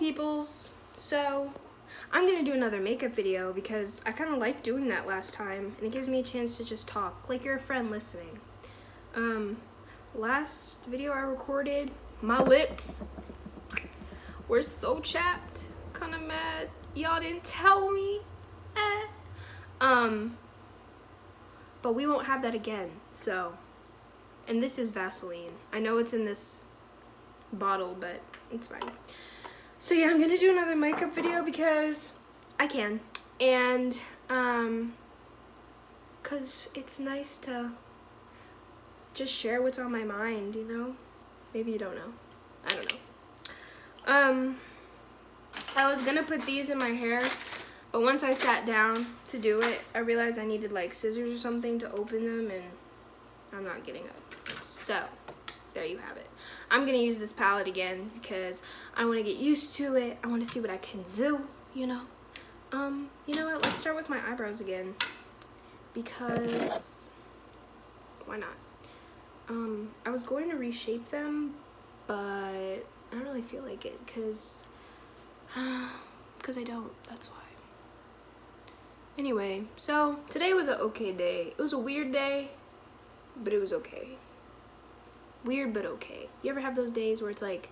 peoples. So I'm gonna do another makeup video because I kind of liked doing that last time, and it gives me a chance to just talk like you're a friend listening. Last video I recorded, my lips were so chapped, kind of mad y'all didn't tell me. But we won't have that again. So, and this is Vaseline. I know it's in this bottle, but it's fine. So yeah, I'm gonna do another makeup video because I can, and cause it's nice to just share what's on my mind, you know? Maybe you don't know. I don't know. I was gonna put these in my hair, but once I sat down to do it, I realized I needed like scissors or something to open them, and I'm not getting up. So there you have it. I'm gonna use this palette again because I want to get used to it. I want to see what I can do, you know. You know what? Let's start with my eyebrows again because why not? I was going to reshape them, but I don't really feel like it because I don't. That's why. Anyway, so today was an okay day. It was a weird day, but it was okay. Weird but okay. You ever have those days where it's like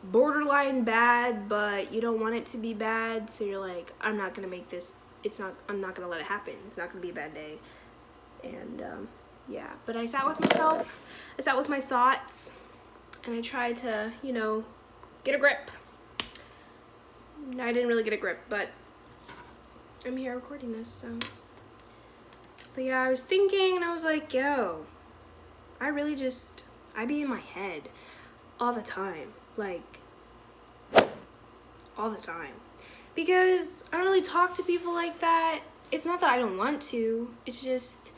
borderline bad, but you don't want it to be bad, so you're like, I'm not gonna make this, I'm not gonna let it happen. It's not gonna be a bad day. And yeah, but I sat with myself, I sat with my thoughts, and I tried to, you know, get a grip. I didn't really get a grip, but I'm here recording this, so. But yeah, I was thinking, and I was like, yo, I be in my head all the time, like, all the time. Because I don't really talk to people like that. It's not that I don't want to, it's just,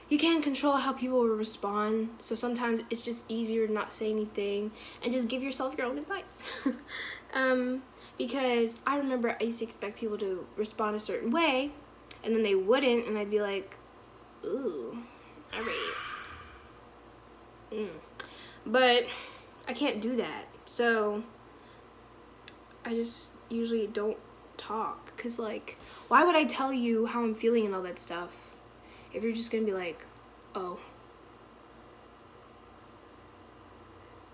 you can't control how people will respond, so sometimes it's just easier to not say anything and just give yourself your own advice. Because I remember I used to expect people to respond a certain way, and then they wouldn't, and I'd be like, ooh, all right. But I can't do that, so I just usually don't talk, because like, why would I tell you how I'm feeling and all that stuff if you're just gonna be like, oh.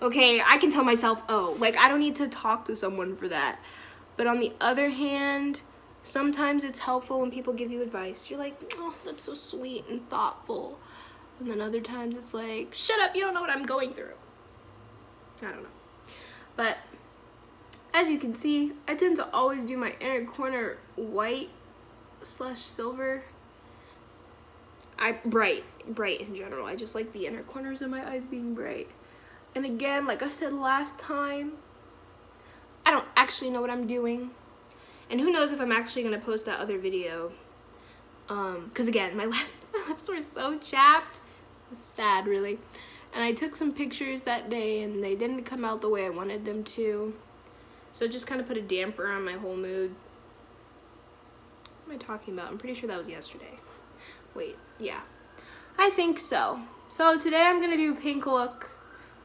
Okay, I can tell myself, oh, like I don't need to talk to someone for that. But on the other hand, sometimes it's helpful when people give you advice. You're like, oh, that's so sweet and thoughtful. And then other times it's like, shut up, you don't know what I'm going through. I don't know. But as you can see, I tend to always do my inner corner white/silver. Bright in general. I just like the inner corners of my eyes being bright. And again, like I said last time, I don't actually know what I'm doing. And who knows if I'm actually gonna post that other video. Cause again, my lips were so chapped. It was sad, really. And I took some pictures that day and they didn't come out the way I wanted them to. So it just kind of put a damper on my whole mood. What am I talking about? I'm pretty sure that was yesterday. Wait, yeah. I think so. So today I'm gonna do a pink look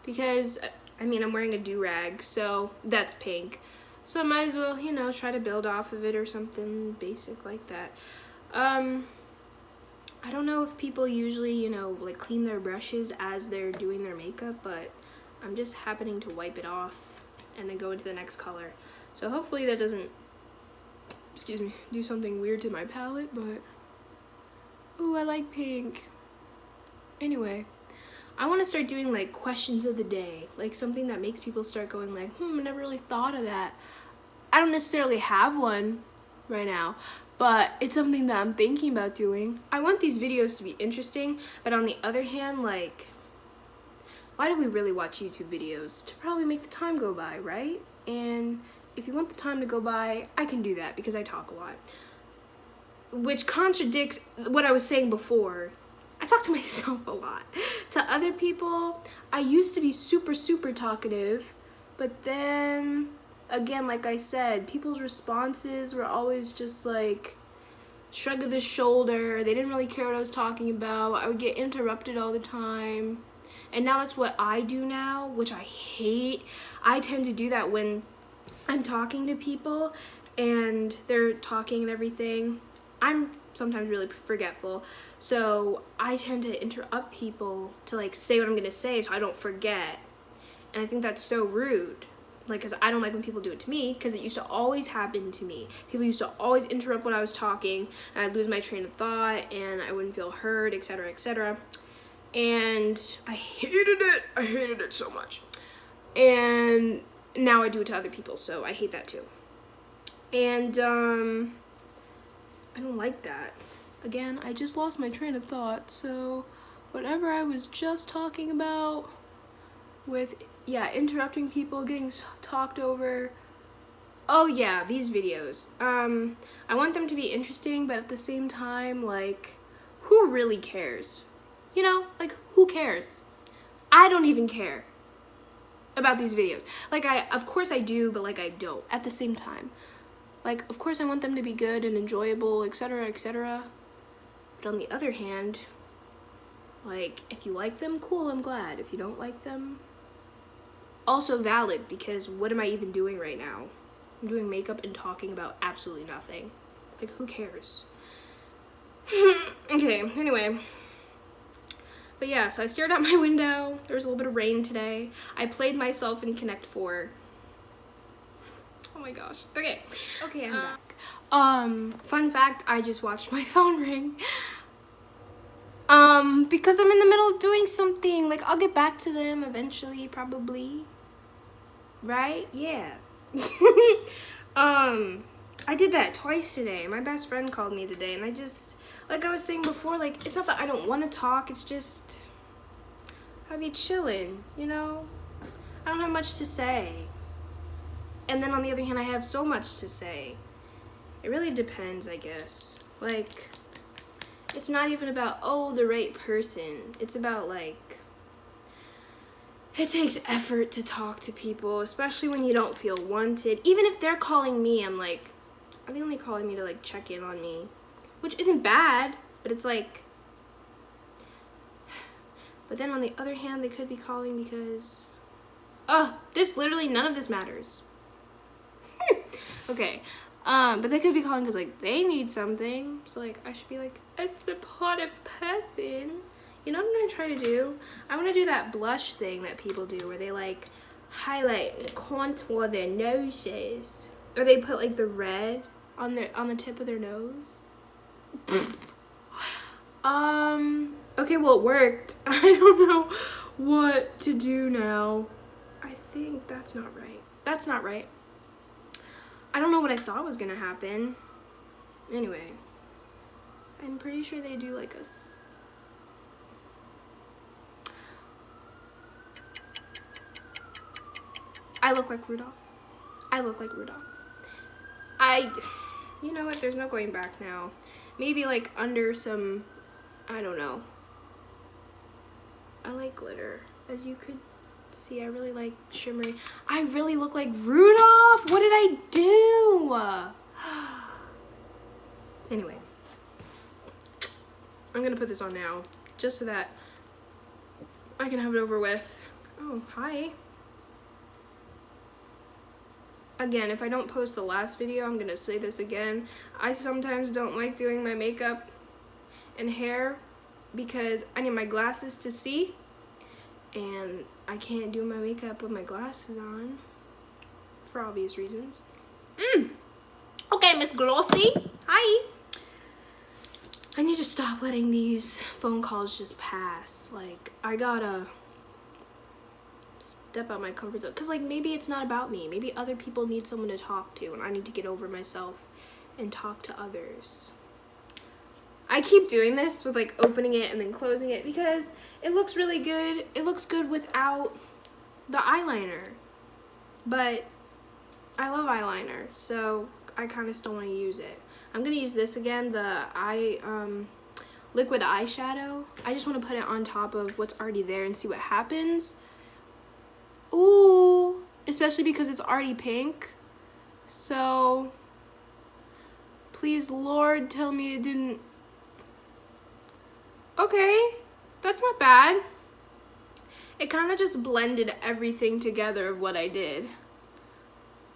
because, I mean, I'm wearing a do-rag, so that's pink. So I might as well, you know, try to build off of it or something basic like that. I don't know if people usually, you know, like clean their brushes as they're doing their makeup, but I'm just happening to wipe it off and then go into the next color. So hopefully that doesn't, excuse me, do something weird to my palette, but, ooh, I like pink. Anyway, I want to start doing like questions of the day, like something that makes people start going like, I never really thought of that. I don't necessarily have one right now, but it's something that I'm thinking about doing. I want these videos to be interesting, but on the other hand, like, why do we really watch YouTube videos? To probably make the time go by, right? And if you want the time to go by, I can do that because I talk a lot. Which contradicts what I was saying before. I talk to myself a lot. To other people, I used to be super, super talkative, but then, again, like I said, people's responses were always just like, shrug of the shoulder. They didn't really care what I was talking about. I would get interrupted all the time. And now that's what I do now, which I hate. I tend to do that when I'm talking to people and they're talking and everything, I'm sometimes really forgetful. So I tend to interrupt people to like say what I'm gonna say so I don't forget. And I think that's so rude. Like, because I don't like when people do it to me, because it used to always happen to me. People used to always interrupt when I was talking, and I'd lose my train of thought, and I wouldn't feel heard, etc., etc. And I hated it. I hated it so much. And now I do it to other people, so I hate that too. And I don't like that. Again, I just lost my train of thought, so whatever I was just talking about with, yeah, interrupting people, getting talked over. Oh yeah, these videos. I want them to be interesting, but at the same time, like, who really cares? You know, like, who cares? I don't even care about these videos. Like, of course I do, but like I don't at the same time. Like, of course I want them to be good and enjoyable, etc., etc. But on the other hand, like, if you like them, cool, I'm glad. If you don't like them, also valid, because what am I even doing right now? I'm doing makeup and talking about absolutely nothing. Like, who cares? Okay, anyway. But yeah, so I stared out my window. There was a little bit of rain today. I played myself in Connect 4. Oh my gosh. Okay, I'm back. Fun fact, I just watched my phone ring. Because I'm in the middle of doing something. Like, I'll get back to them eventually, probably. Right? Yeah. I did that twice today. My best friend called me today, and I just, like I was saying before, like, it's not that I don't want to talk, it's just, I'd be chilling, you know? I don't have much to say. And then on the other hand, I have so much to say. It really depends, I guess. Like, it's not even about, oh, the right person. It's about, like, it takes effort to talk to people, especially when you don't feel wanted. Even if they're calling me, I'm like, are they only calling me to, like, check in on me? Which isn't bad, but it's like, but then on the other hand, they could be calling because, this literally, none of this matters. Okay, but they could be calling because, like, they need something. So, like, I should be, like, a supportive person. You know what I'm going to try to do? I want to do that blush thing that people do where they, like, highlight and contour their noses. Or they put, like, the red on the tip of their nose. Okay, well, it worked. I don't know what to do now. I think that's not right. That's not right. I don't know what I thought was gonna happen. Anyway, I'm pretty sure they do like I look like Rudolph. I look like Rudolph. You know what, there's no going back now. Maybe like under some, I don't know. I like glitter, as you could see. I really like shimmery. I really look like Rudolph. What did I do? Anyway, I'm gonna put this on now, just so that I can have it over with. Oh, hi. Again, if I don't post the last video, I'm gonna say this again. I sometimes don't like doing my makeup and hair because I need my glasses to see, and I can't do my makeup with my glasses on for obvious reasons. Okay, Miss Glossy. Hi. I need to stop letting these phone calls just pass. Like, I gotta step out my comfort zone. Because, like, maybe it's not about me. Maybe other people need someone to talk to, and I need to get over myself and talk to others. I keep doing this with, like, opening it and then closing it because it looks really good. It looks good without the eyeliner. But I love eyeliner, so I kind of still want to use it. I'm going to use this again, the liquid eyeshadow. I just want to put it on top of what's already there and see what happens. Ooh, especially because it's already pink. So, please, Lord, tell me it didn't. Okay, that's not bad. It kind of just blended everything together of what I did.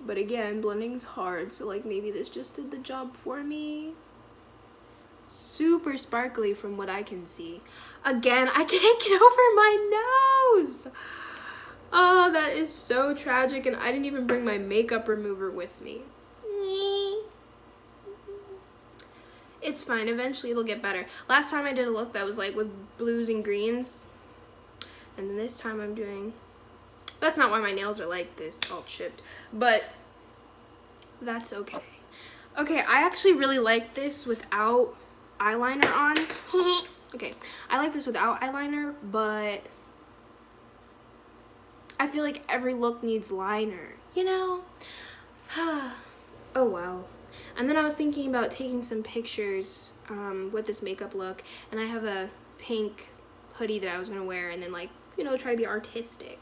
But again, blending's hard, so like maybe this just did the job for me. Super sparkly from what I can see. Again, I can't get over my nose. Oh, that is so tragic, and I didn't even bring my makeup remover with me. It's fine, eventually it'll get better. Last time I did a look that was like with blues and greens, and then this time I'm doing, that's not why my nails are like this, all chipped, but that's okay. Okay, I actually really like this without eyeliner on. Okay, I like this without eyeliner, but I feel like every look needs liner, you know? Oh well. And then I was thinking about taking some pictures with this makeup look, and I have a pink hoodie that I was gonna wear, and then like, you know, try to be artistic.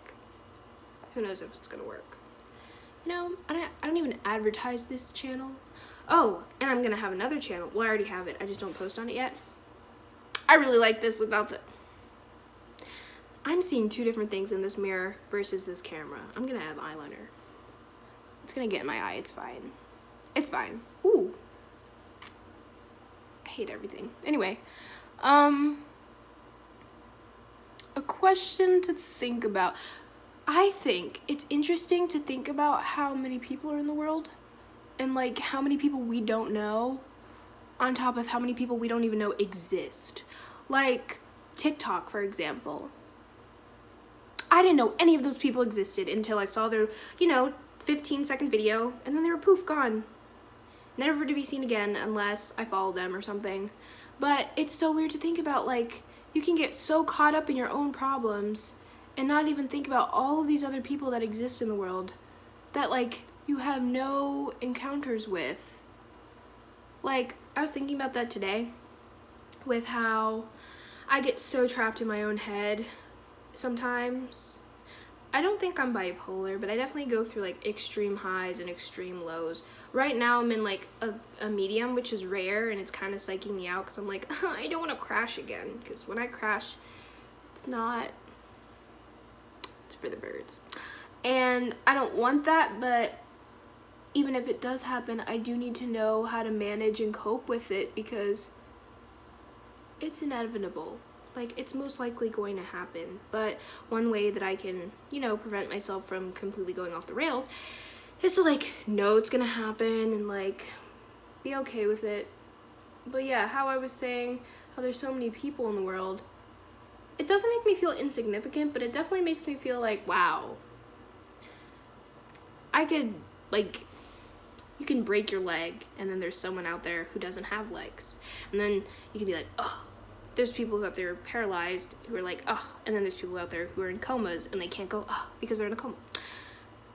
Who knows if it's gonna work. You know, I don't even advertise this channel. Oh, and I'm gonna have another channel. Well, I already have it, I just don't post on it yet. I really like this without the... I'm seeing two different things in this mirror versus this camera. I'm gonna add eyeliner. It's gonna get in my eye, it's fine. It's fine. Ooh. I hate everything. Anyway, a question to think about. I think it's interesting to think about how many people are in the world and like how many people we don't know on top of how many people we don't even know exist. Like TikTok, for example. I didn't know any of those people existed until I saw their, you know, 15-second video, and then they were poof, gone. Never to be seen again unless I follow them or something. But it's so weird to think about, like, you can get so caught up in your own problems and not even think about all of these other people that exist in the world that, like, you have no encounters with. Like, I was thinking about that today with how I get so trapped in my own head sometimes. I don't think I'm bipolar, but I definitely go through like extreme highs and extreme lows. Right now I'm in like a medium, which is rare, and it's kind of psyching me out because I'm like, I don't want to crash again, because when I crash, it's for the birds. And I don't want that, but even if it does happen, I do need to know how to manage and cope with it because it's inevitable. Like, it's most likely going to happen. But one way that I can, you know, prevent myself from completely going off the rails is to, like, know it's gonna happen and, like, be okay with it. But yeah, how I was saying, how there's so many people in the world, it doesn't make me feel insignificant, but it definitely makes me feel like, wow. I could, like, you can break your leg, and then there's someone out there who doesn't have legs. And then you can be like, oh. There's people out there paralyzed who are like, oh, and then there's people out there who are in comas and they can't go, oh, because they're in a coma.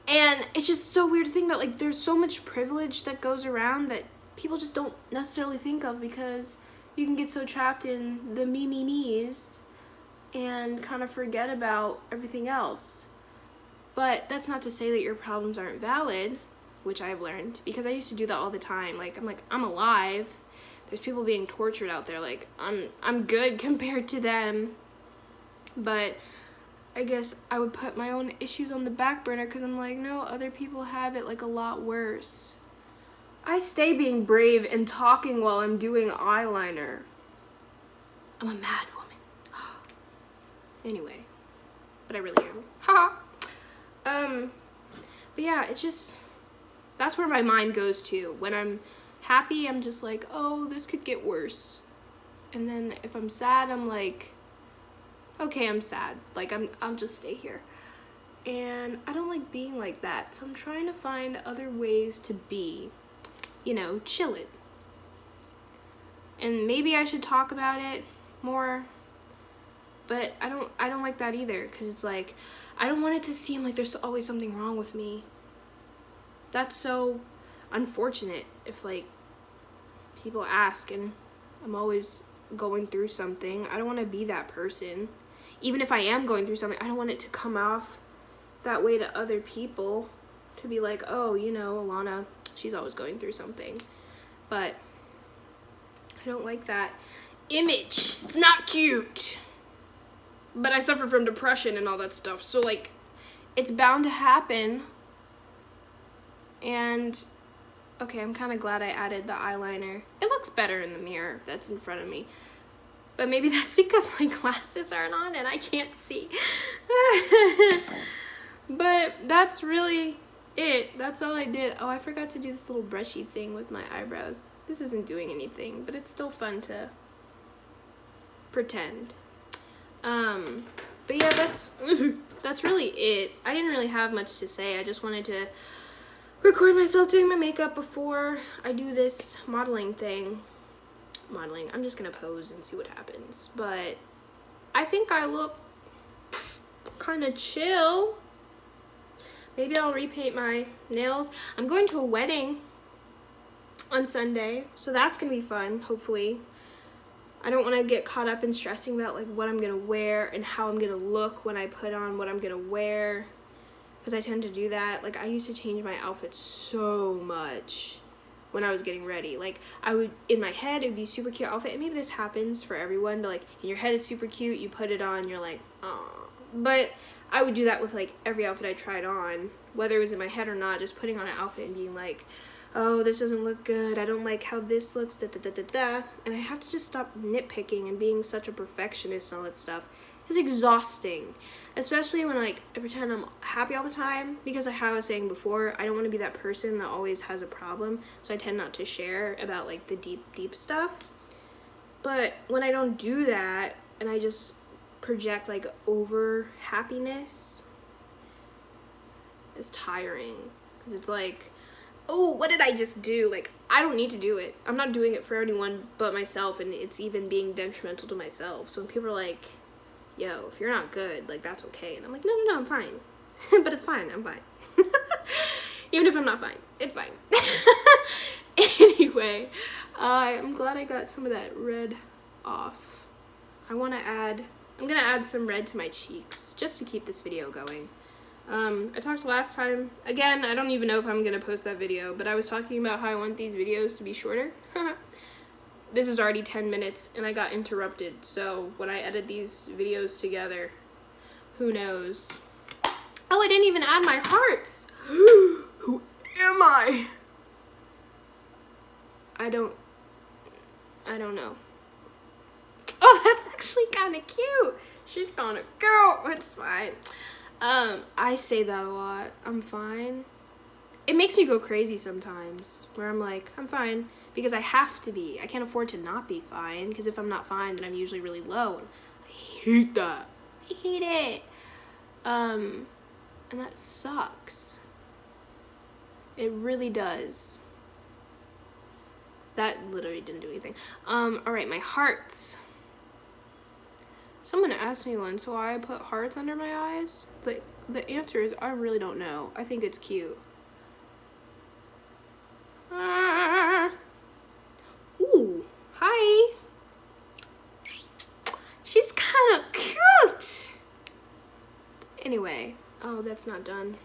And it's just so weird to think about, like, there's so much privilege that goes around that people just don't necessarily think of because you can get so trapped in the me's and kind of forget about everything else. But that's not to say that your problems aren't valid, which I've learned, because I used to do that all the time. Like, I'm alive. There's people being tortured out there, like, I'm good compared to them, but I guess I would put my own issues on the back burner because I'm like, no, other people have it, like, a lot worse. I stay being brave and talking while I'm doing eyeliner. I'm a mad woman. Anyway, but I really am. Haha. But yeah, it's just, that's where my mind goes to. When I'm happy, I'm just like, oh, this could get worse. And then if I'm sad, I'm like, okay, I'm sad. Like, I'll just stay here. And I don't like being like that. So I'm trying to find other ways to be, you know, chill it. And maybe I should talk about it more. But I don't like that either, because it's like, I don't want it to seem like there's always something wrong with me. That's so unfortunate if, like, people ask and I'm always going through something. I don't want to be that person. Even if I am going through something, I don't want it to come off that way to other people, to be like, oh, you know, Alana, she's always going through something. But I don't like that image. It's not cute. But I suffer from depression and all that stuff, so, like, it's bound to happen. And okay, I'm kind of glad I added the eyeliner. It looks better in the mirror that's in front of me. But maybe that's because my glasses aren't on and I can't see. But that's really it. That's all I did. Oh, I forgot to do this little brushy thing with my eyebrows. This isn't doing anything, but it's still fun to pretend. But yeah, that's really it. I didn't really have much to say. I just wanted to record myself doing my makeup before I do this modeling thing. I'm just gonna pose and see what happens. But I think I look kind of chill. Maybe I'll repaint my nails. I'm going to a wedding on Sunday, so that's gonna be fun, hopefully. I don't want to get caught up in stressing about like what I'm gonna wear and how I'm gonna look when I put on what I'm gonna wear, because I tend to do that. Like, I used to change my outfit so much when I was getting ready. Like, I would, in my head, it would be super cute outfit, and maybe this happens for everyone, but like in your head it's super cute, you put it on, you're like, oh. But I would do that with like every outfit I tried on, whether it was in my head or not, just putting on an outfit and being like, oh, this doesn't look good, I don't like how this looks, and I have to just stop nitpicking and being such a perfectionist and all that stuff. It's exhausting, especially when like I pretend I'm happy all the time, because like how I was saying before, I don't want to be that person that always has a problem, so I tend not to share about like the deep stuff. But when I don't do that and I just project like over happiness, it's tiring, because it's like, oh, what did I just do? Like, I don't need to do it. I'm not doing it for anyone but myself, and it's even being detrimental to myself. So when people are like, yo, if you're not good, like, that's okay. And I'm like, no, I'm fine. But it's fine, I'm fine. Even if I'm not fine, it's fine. Anyway, I'm glad I got some of that red off. I'm gonna add some red to my cheeks, just to keep this video going. I talked last time, again, I don't even know if I'm gonna post that video, but I was talking about how I want these videos to be shorter. This is already 10 minutes and I got interrupted, so when I edit these videos together, who knows? Oh, I didn't even add my hearts. Who am I? I don't know. Oh, that's actually kind of cute. She's kind of cute. It's fine. I say that a lot. I'm fine. It makes me go crazy sometimes, where I'm like, I'm fine, because I have to be. I can't afford to not be fine, because if I'm not fine, then I'm usually really low, and I hate that. I hate it. And that sucks. It really does. That literally didn't do anything. Alright, my hearts. Someone asked me once why I put hearts under my eyes. The answer is I really don't know. I think it's cute. Ooh, hi. She's kind of cute. Anyway, oh, that's not done.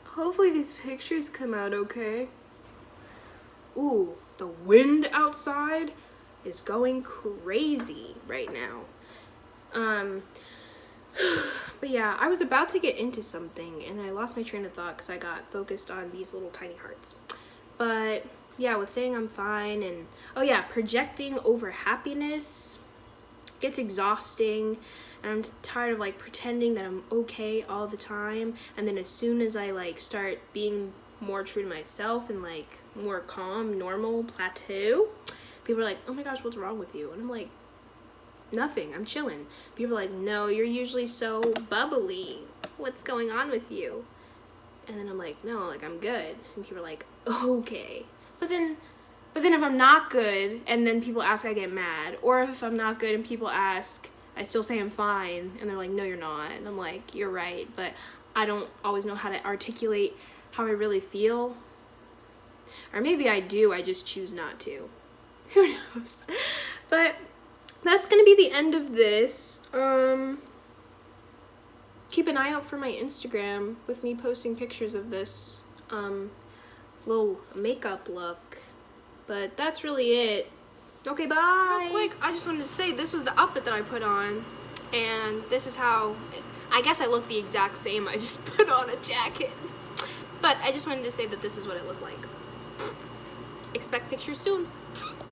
Hopefully these pictures come out okay. Ooh, the wind outside is going crazy right now. But yeah, I was about to get into something and I lost my train of thought because I got focused on these little tiny hearts. But yeah, with saying I'm fine and, oh yeah, projecting over happiness gets exhausting, and I'm tired of like pretending that I'm okay all the time, and then as soon as I like start being more true to myself and like more calm, normal, plateau, people are like, oh my gosh, what's wrong with you? And I'm like, nothing, I'm chilling. People are like, no, you're usually so bubbly, what's going on with you? And then I'm like, no, like I'm good. And people are like, okay. But then if I'm not good and then people ask, I get mad. Or if I'm not good and people ask, I still say I'm fine, and they're like, no, you're not. And I'm like, you're right, but I don't always know how to articulate how I really feel. Or maybe I do, I just choose not to. Who knows? But that's gonna be the end of this. Keep an eye out for my Instagram with me posting pictures of this little makeup look. But that's really it. Okay, bye. Real quick, I just wanted to say this was the outfit that I put on, and this is how I guess I look the exact same. I just put on a jacket. But I just wanted to say that this is what it looked like. Expect pictures soon.